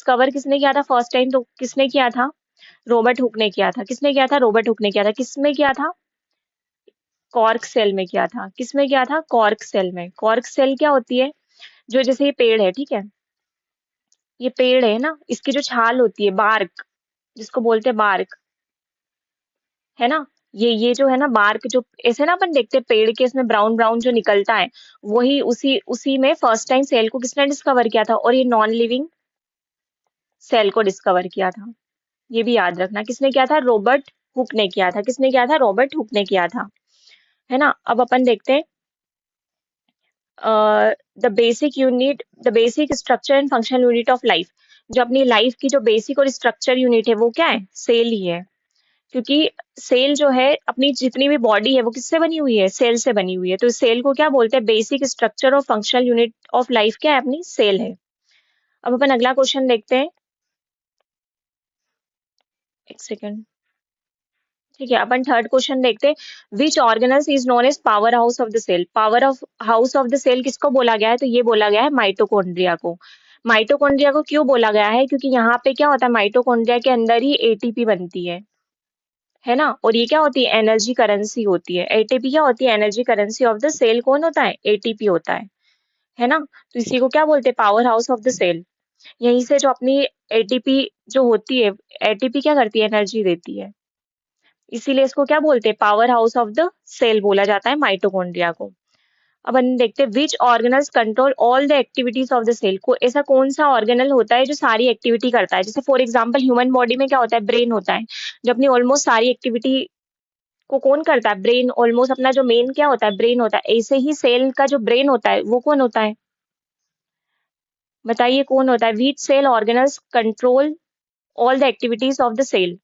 Discover किसने किया था फर्स्ट टाइम? तो किसने किया था? रॉबर्ट हुक ने किया था। किसने किया था? रॉबर्ट हुक ने किया था। किसमें किया था? कॉर्क सेल में किया था। किसमें किया था? कॉर्क सेल में। कॉर्क सेल क्या होती है? जो जैसे ये पेड़ है, ठीक है, ये पेड़ है ना, इसकी जो छाल होती है, बार्क, जिसको बोलते हैं बार्क, है ना, ये जो है ना बार्क, जो ऐसे ना अपन देखते हैं पेड़ के, इसमें ब्राउन ब्राउन जो निकलता है, वही उसी उसी में फर्स्ट टाइम सेल को किसने डिस्कवर किया था? और ये नॉन लिविंग सेल को डिस्कवर किया था। ये भी याद रखना, किसने किया था? रॉबर्ट हुक ने किया था। किसने किया था? रॉबर्ट हुक ने किया था, है ना। अब अपन देखते हैं the basic structure and functional unit of life. जो अपनी लाइफ की जो बेसिक और स्ट्रक्चर यूनिट है वो क्या है? सेल ही है। क्योंकि सेल जो है, अपनी जितनी भी बॉडी है वो किससे बनी हुई है? सेल से बनी हुई है। तो सेल को क्या बोलते हैं? बेसिक स्ट्रक्चर और फंक्शनल यूनिट ऑफ लाइफ क्या है? अपनी सेल है। अब अपन अगला क्वेश्चन देखते हैं। एक सेकेंड, ठीक है, अपन थर्ड क्वेश्चन देखते हैं। Which organelles is known as power house of the cell? Power of house of the cell किसको बोला गया है? तो ये बोला गया है माइटोकॉन्ड्रिया को। माइटोकॉन्ड्रिया को क्यों बोला गया है? क्योंकि यहाँ पे क्या होता है, माइटोकॉन्ड्रिया के अंदर ही एटीपी बनती है ना। और ये क्या होती है? एनर्जी करेंसी होती है। एटीपी क्या होती है? Energy currency of the cell. कौन होता है? एटीपी होता है ना। तो इसी को क्या बोलते हैं? Power house of the cell. यहीं से जो अपनी एटीपी जो होती है, एटीपी क्या करती है? एनर्जी देती है। इसीलिए इसको क्या बोलते हैं? Power house of the cell बोला जाता है माइटोकॉन्ड्रिया को। अब हम देखते हैं which organelles control all the activities of the cell. को ऐसा कौन सा ऑर्गेनल होता है जो सारी एक्टिविटी करता है? जैसे फॉर एग्जांपल ह्यूमन बॉडी में क्या होता है? ब्रेन होता है, जो अपनी ऑलमोस्ट सारी एक्टिविटी को कौन करता है? ब्रेन। ऑलमोस्ट अपना जो मेन क्या होता है? ब्रेन होता है। ऐसे ही सेल का जो ब्रेन होता है वो कौन होता है? बताइए कौन होता है? Which cell organelles control all the activities of the cell?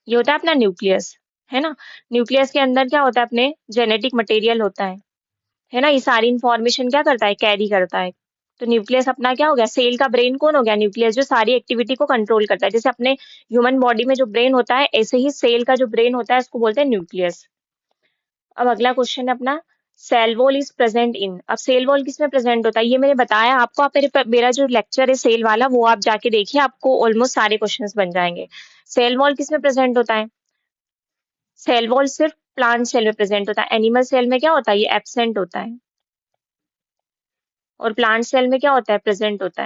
ये होता है अपना न्यूक्लियस, है ना। न्यूक्लियस के अंदर क्या होता है? अपने जेनेटिक मटेरियल होता है ना। ये सारी इंफॉर्मेशन क्या करता है? कैरी करता है। तो न्यूक्लियस अपना क्या हो गया? सेल का ब्रेन कौन हो गया? न्यूक्लियस, जो सारी एक्टिविटी को कंट्रोल करता है। जैसे अपने ह्यूमन बॉडी में जो ब्रेन होता है, ऐसे ही सेल का जो ब्रेन होता है उसको बोलते हैं न्यूक्लियस। अब अगला क्वेश्चन है अपना, cell wall is present in. अब सेल वॉल किसमें प्रेजेंट होता है? ये मैंने बताया आपको। आप मेरा जो लेक्चर है सेल वाला, वो आप जाके देखिए, आपको ऑलमोस्ट सारे क्वेश्चंस बन जाएंगे। सेल वॉल किसमें प्रेजेंट होता है? सेल वॉल सिर्फ प्लांट सेल में प्रेजेंट होता है। एनिमल सेल में क्या होता है? ये एब्सेंट होता है। और प्लांट सेल में क्या होता है? प्रेजेंट होता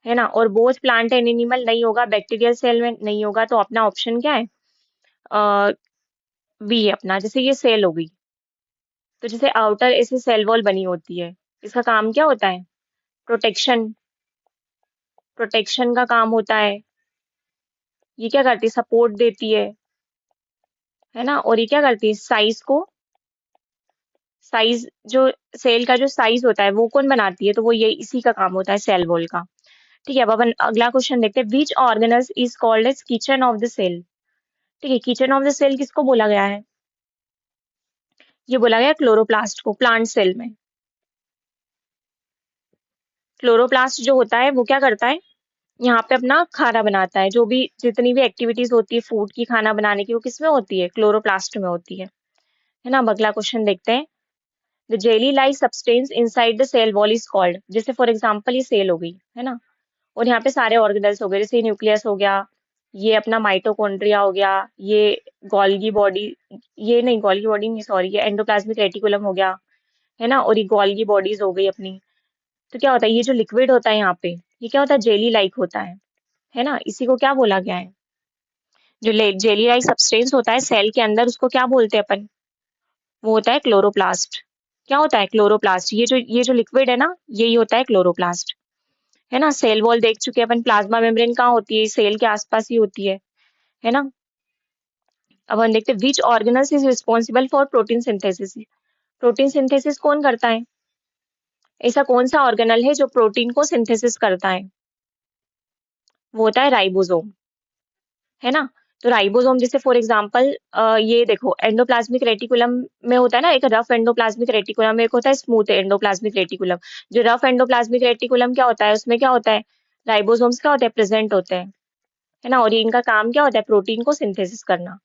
है ना। और बोथ प्लांट एंड एनिमल नहीं होगा, बैक्टीरियल सेल में नहीं होगा। तो अपना ऑप्शन क्या है? बी है अपना। जैसे ये सेल हो गई, तो जैसे आउटर ऐसे सेल वॉल बनी होती है, इसका काम क्या होता है? प्रोटेक्शन। प्रोटेक्शन का काम होता है। ये क्या करती है? सपोर्ट देती है ना। और ये क्या करती है? साइज को, साइज जो सेल का जो साइज होता है वो कौन बनाती है? तो वो ये इसी का काम होता है, सेल वॉल का। ठीक है, अब अपन अगला क्वेश्चन देखते हैं। Which organelles is called as kitchen of the cell? ठीक है, किचन ऑफ द सेल किसको बोला गया है? ये बोला गया क्लोरोप्लास्ट को। प्लांट सेल में क्लोरोप्लास्ट जो होता है वो क्या करता है? यहाँ पे अपना खाना बनाता है। जो भी जितनी भी एक्टिविटीज होती है फूड की, खाना बनाने की, वो किसमें होती है? क्लोरोप्लास्ट में होती है ना। अब अगला क्वेश्चन देखते हैं। The jelly like substance inside the cell wall is called. जैसे फॉर एग्जांपल ये सेल हो गई, है ना, और यहाँ पे सारे ऑर्गेनल्स हो गए। जैसे न्यूक्लियस हो गया, ये अपना माइटोकॉन्ड्रिया हो गया, ये गोल्गी बॉडी, ये नहीं गोल्गी बॉडी नहीं, सॉरी, ये एंडोप्लाज्मिक रेटिकुलम हो गया, है ना। और ये गोल्गी बॉडीज हो गई अपनी। तो क्या होता है? ये जो लिक्विड होता है यहाँ पे, ये क्या होता है? जेली लाइक होता है ना। इसी को क्या बोला गया है? जो जेली लाइक सब्सटेंस होता है सेल के अंदर, उसको क्या बोलते हैं अपन? वो होता है क्लोरोप्लास्ट। क्या होता है? क्लोरोप्लास्ट। ये जो लिक्विड है ना, यही होता है क्लोरोप्लास्ट, है ना। सेल वॉल देख चुके हैं अपन। प्लाज्मा मेम्ब्रेन कहाँ होती है? सेल के आसपास ही होती है ना। अब हम देखते हैं which organelles is responsible for protein synthesis. Protein synthesis कौन करता है? ऐसा कौन सा ऑर्गेनल है जो प्रोटीन को सिंथेसिस करता है? वो होता है राइबोसोम, है ना। तो राइबोसोम, जैसे फॉर एग्जांपल ये देखो, एंडोप्लाज्मिक रेटिकुलम में होता है ना एक रफ एंडोप्लाज्मिक रेटिकुलम, एक होता है स्मूथ एंडोप्लाज्मिक रेटिकुलम। जो रफ एंडोप्लाज्मिक रेटिकुलम क्या होता है? उसमें क्या होता है? राइबोसोम्स क्या होते हैं? प्रेजेंट होते हैं, है ना। और ये इनका काम क्या होता है? प्रोटीन को सिंथेसिस करना,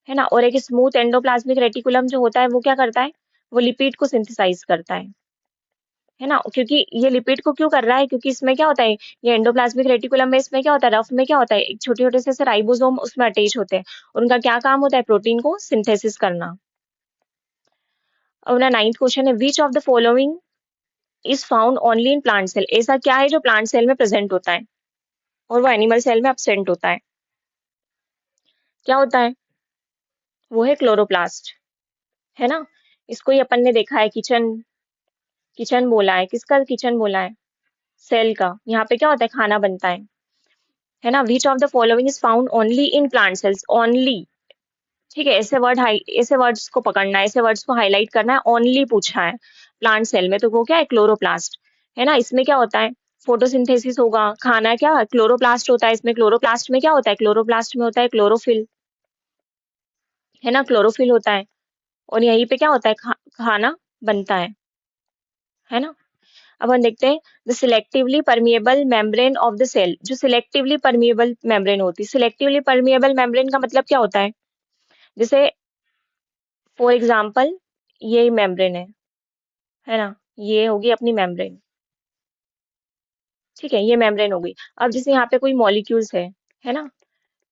है ना। और एक स्मूथ एंडोप्लाज्मिक रेटिकुलम जो होता है वो क्या करता है? वो लिपिड को सिंथेसाइज करता है ना, क्योंकि ये लिपिड को क्यों कर रहा है, क्योंकि इसमें क्या होता है, ये एंडोप्लाज्मिक रेटिकुलम में इसमें क्या होता है, रफ में क्या होता है, एक छोटे छोटे से राइबोसोम उसमें अटैच होते हैं, उनका क्या काम होता है, प्रोटीन को सिंथेसिस करना। अब ना 9th क्वेश्चन है, which of the following is found only in plant cell, ऐसा क्या है जो प्लांट सेल में प्रेजेंट होता है और वो एनिमल सेल में एब्सेंट होता है, क्या होता है, वो है क्लोरोप्लास्ट, है ना। इसको ही अपन ने देखा है, किचन, किचन बोला है, किसका किचन बोला है, सेल का, यहाँ पे क्या होता है, खाना बनता है ना। विच of the following is found only in plant cells, only, ठीक है, ऐसे वर्ड हाई, ऐसे वर्ड्स को पकड़ना है, ऐसे वर्ड्स को हाईलाइट करना है, ओनली पूछा है प्लांट सेल में, तो वो क्या है, क्लोरोप्लास्ट, है ना। इसमें क्या होता है, फोटोसिंथेसिस होगा, खाना क्या, क्लोरोप्लास्ट होता है इसमें, क्लोरोप्लास्ट में क्या होता है, क्लोरोप्लास्ट में होता है क्लोरोफिल, है ना, क्लोरोफिल होता है, और यहीं पे क्या होता है, खाना बनता है ना। अब हम देखते हैं, the selectively permeable membrane of the cell, जो सिलेक्टिवली परमिएबल मेम्ब्रेन होती है, सिलेक्टिवली परमिएबल मेम्ब्रेन का मतलब क्या होता है, जैसे फॉर एग्जाम्पल ये मेम्ब्रेन है ना, ये होगी अपनी मेम्ब्रेन, ठीक है, ये मेम्ब्रेन हो गई। अब जैसे यहाँ पे कोई मॉलिक्यूल्स है ना,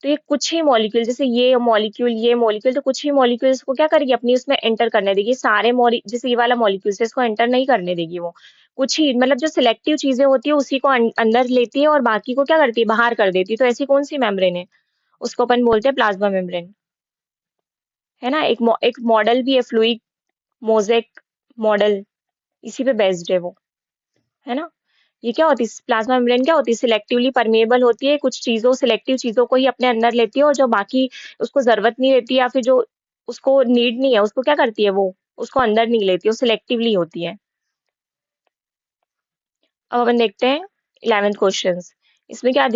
तो ये कुछ ही मॉलिक्यूल, जैसे ये मॉलिक्यूल, तो कुछ ही मॉलिक्यूल्स को क्या करेगी, अपनी उसमें एंटर करने देगी, सारे मॉलि जैसे ये वाला मॉलिक्यूल है, इसको एंटर नहीं करने देगी वो, कुछ ही, मतलब जो सिलेक्टिव चीजें होती है उसी को अंदर लेती है और बाकी को क्या करती है, बाहर कर देती है, तो ऐसी कौन सी मेम्ब्रेन है, उसको अपन बोलते हैं प्लाज्मा मेम्ब्रेन, है ना। एक मॉडल भी है, फ्लूइड मोजेक मॉडल, इसी पे बेस्ड है वो, है ना। ये क्या होती है, प्लाज्मा मेम्ब्रेन क्या होती है, सिलेक्टिवली परमेएबल होती है, कुछ चीजों, सिलेक्टिव चीजों को ही अपने अंदर लेती है, और जो बाकी उसको जरूरत नहीं रहती, या फिर जो उसको नीड नहीं है, उसको क्या करती है, वो उसको अंदर नहीं लेती, वो सिलेक्टिवली होती है। अब अपन देखते हैं 11th क्वेश्चन, इसमें क्या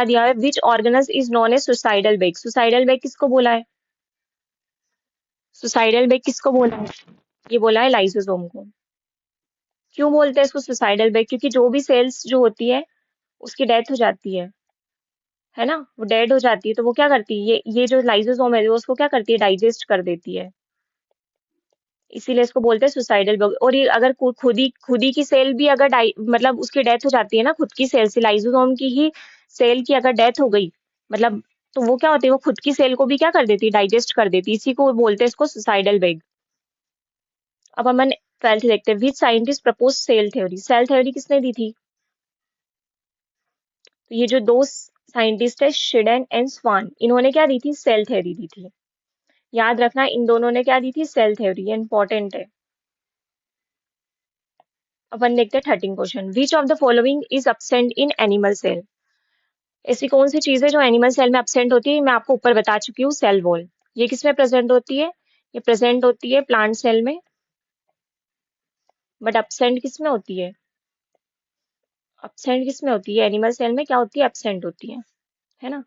दिया है, which organelles is known as suicidal bag, suicidal bag किसको बोला है, सुसाइडल बेग किसको बोला है, ये बोला है लाइसोसोम को। क्यों बोलते हैं इसको सुसाइडल बेग, क्योंकि जो भी सेल्स जो होती है उसकी डेथ हो जाती है ना, वो डेड हो जाती है, तो वो क्या करती है, ये जो लाइसोसोम है वो उसको क्या करती है, डाइजेस्ट कर देती है, इसीलिए इसको बोलते हैं सुसाइडल बग। और ये अगर खुद ही की सेल भी अगर मतलब उसकी डेथ हो जाती है ना, खुद की सेल से, लाइसोसोम की ही सेल की अगर डेथ हो गई, मतलब, तो वो क्या होती है, वो खुद की सेल को भी क्या कर देती है, डाइजेस्ट कर देती है, इसी को बोलते हैं इसको सुसाइडल बेग। अब हम 12th देखते हैं, which scientist propose cell theory, cell theory किसने दी थी, तो ये जो दो साइंटिस्ट है, शिडेन एंड स्वान, इन्होंने क्या दी थी, सेल थ्योरी दी थी, याद रखना इन दोनों ने क्या दी थी, सेल थ्योरी, ये इंपॉर्टेंट है। अपन देखते हैं 13 question, which of the following is absent in animal cell, ऐसी कौन सी चीज है जो एनिमल सेल में एब्सेंट होती है, मैं आपको ऊपर बता चुकी हूँ, सेल वॉल, ये किसमें प्रेजेंट होती है, ये प्रेजेंट होती है प्लांट सेल में, बट एब्सेंट किसमें होती एब्सेंट किसमें होती है, एनिमल सेल में क्या होती है, एब्सेंट होती है ना।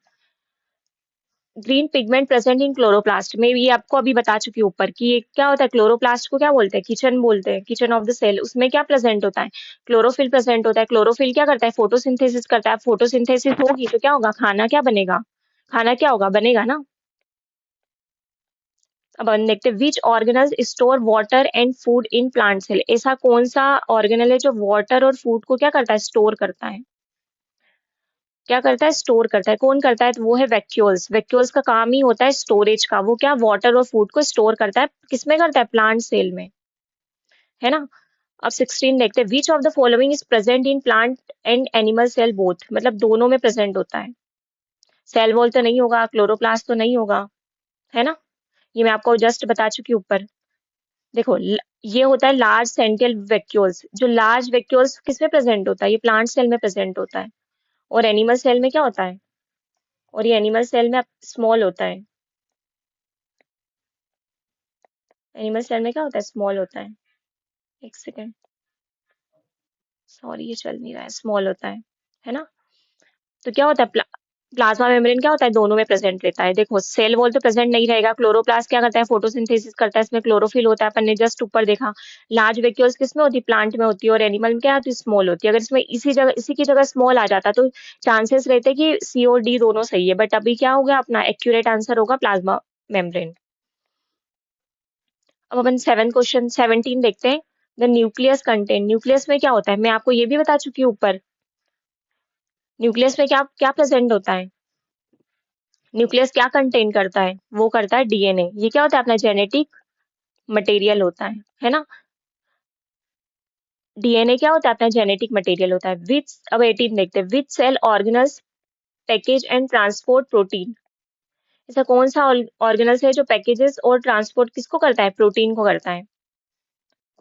Green pigment present in chloroplast में, ये आपको अभी बता चुकी हूँ ऊपर कि ये क्या होता है, क्लोरोप्लास्ट को क्या बोलते हैं, किचन बोलते हैं, किचन ऑफ द सेल, उसमें क्या प्रेजेंट होता है, क्लोरोफिल प्रेजेंट होता है, क्लोरोफिल क्या करता है, फोटोसिंथेसिस करता है, फोटोसिंथेसिस होगी तो क्या होगा, खाना क्या बनेगा, खाना क्या होगा, बनेगा ना। अब हम देखते हैं, which organelle store water and food in plant cell, ऐसा कौन सा ऑर्गेनल है जो वाटर और फूड को क्या करता है, स्टोर करता है, क्या करता है, स्टोर करता है, कौन करता है, तो वो है वैक्यूल्स, वैक्यूल्स का काम ही होता है स्टोरेज का, वो क्या वाटर और फूड को स्टोर करता है, किसमें करता है, प्लांट सेल में, है ना। अब 16 देखते हैं, which of the following is present in plant and animal cell both, मतलब दोनों में प्रेजेंट होता है, सेल वॉल तो नहीं होगा, क्लोरोप्लास्ट तो नहीं होगा, है ना, ये मैं आपको जस्ट बता चुकी हूँ ऊपर। देखो ये होता है लार्ज सेंट्रल वैक्यूल्स, जो लार्ज वैक्यूल्स किसमें प्रेजेंट होता है, ये प्लांट सेल में प्रेजेंट होता है, और एनिमल सेल में क्या होता है, और ये एनिमल सेल में स्मॉल होता है, एनिमल सेल में क्या होता है, स्मॉल होता है, एक सेकेंड, सॉरी ये चल नहीं रहा है, स्मॉल होता है ना। तो क्या होता है, प्लाज्मा मेम्ब्रेन क्या होता है, दोनों में प्रेजेंट रहता है, देखो सेल वॉल तो प्रेजेंट नहीं रहेगा, क्लोरोप्लास्ट क्या करता है, फोटोसिंथेसिस करता है, इसमें क्लोरोफिल होता है, अपन ने जस्ट ऊपर देखा, लार्ज वैक्यूल्स किस में होती है, प्लांट में होती है, और एनिमल में क्या होती है, स्मॉल होती है, अगर इसमें इसी की जगह स्मॉल आ जाता तो चांसेस रहते कि सी और डी दोनों सही है, बट अभी क्या हो गया, अपना एक्यूरेट आंसर होगा प्लाज्मा मेम्ब्रेन। अब अपन 7 क्वेश्चन 17 देखते हैं, द न्यूक्लियस कंटेंट, न्यूक्लियस में क्या होता है, मैं आपको ये भी बता चुकी हूँ ऊपर। न्यूक्लियस में क्या क्या प्रेजेंट होता है, न्यूक्लियस क्या कंटेन करता है, वो करता है डीएनए। ये क्या होता है, अपना जेनेटिक मटेरियल होता है ना। डीएनए क्या होता है, अपना जेनेटिक मटेरियल होता है। विच, अब 18 देखते हैं, which cell organelles package and transport protein. ऐसा कौन सा ऑर्गेनल्स है जो पैकेजेस और ट्रांसपोर्ट किसको करता है, प्रोटीन को करता है।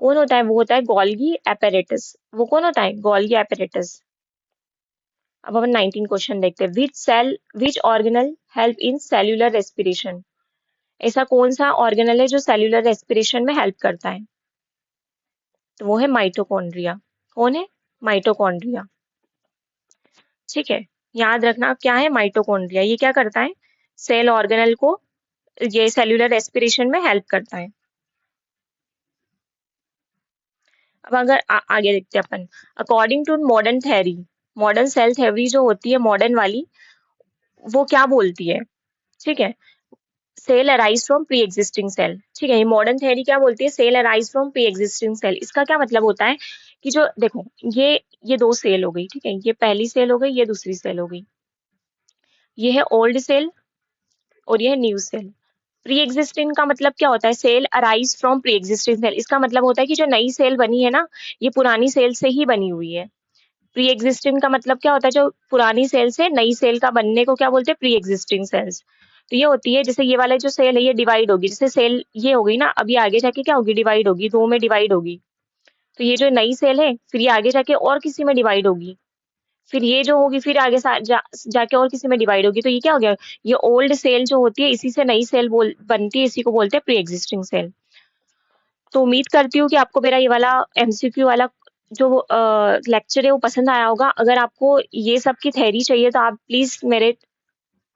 कौन होता है, वो होता है गोल्गी एपेरेटस। वो कौन होता है, गोल्गी एपेरेटस। अब अपन 19 क्वेश्चन देखते हैं, which cell, which organelle help in cellular respiration. ऐसा कौन सा ऑर्गेनल है जो सेल्यूलर रेस्पिरेशन में हेल्प करता है, तो वो है माइटोकॉन्ड्रिया। कौन है, माइटोकॉन्ड्रिया। ठीक है, याद रखना क्या है माइटोकॉन्ड्रिया, ये क्या करता है, सेल ऑर्गेनल को, ये सेल्यूलर रेस्पिरेशन में हेल्प करता है। अब अगर आगे देखते हैं अपन, according to modern theory, modern cell theory जो होती है मॉडर्न वाली, वो क्या बोलती है, ठीक है, cell arise from pre existing cell. ठीक है, ये मॉडर्न थ्योरी क्या बोलती है, cell arise from pre existing cell. इसका क्या मतलब होता है कि जो देखो, ये दो सेल हो गई, ठीक है, ये पहली सेल हो गई, ये दूसरी सेल हो गई, ये है ओल्ड सेल और ये है न्यू सेल। प्री एग्जिस्टिंग का मतलब क्या होता है, cell arise from pre existing cell. इसका मतलब होता है कि जो नई सेल बनी है ना, ये पुरानी सेल से ही बनी हुई है। प्री एग्जिस्टिंग का मतलब क्या होता है, जो पुरानी सेल से नई सेल का बनने को क्या बोलते हैं, प्री एग्जिस्टिंग सेल्स। तो ये होती है, जैसे ये वाला जो सेल है ये डिवाइड होगी, जैसे सेल ये हो गई ना, अभी आगे जाके क्या होगी, डिवाइड होगी, दो में डिवाइड होगी। तो ये जो नई सेल है, फिर ये आगे जाके और किसी में डिवाइड होगी, फिर ये जो होगी फिर आगे जाके और किसी में डिवाइड होगी। तो ये क्या हो गया, ये ओल्ड सेल जो होती है, इसी से नई सेल बनती है, इसी को बोलते हैं प्री एग्जिस्टिंग सेल। तो उम्मीद करती हूँ कि आपको मेरा ये वाला एमसीक्यू वाला जो लेक्चर है वो पसंद आया होगा। अगर आपको ये सब की थ्योरी चाहिए तो आप प्लीज मेरे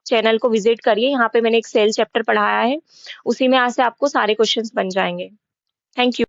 चैनल को विजिट करिए, यहाँ पे मैंने एक सेल चैप्टर पढ़ाया है, उसी में यहाँ से आपको सारे क्वेश्चंस बन जाएंगे। Thank you.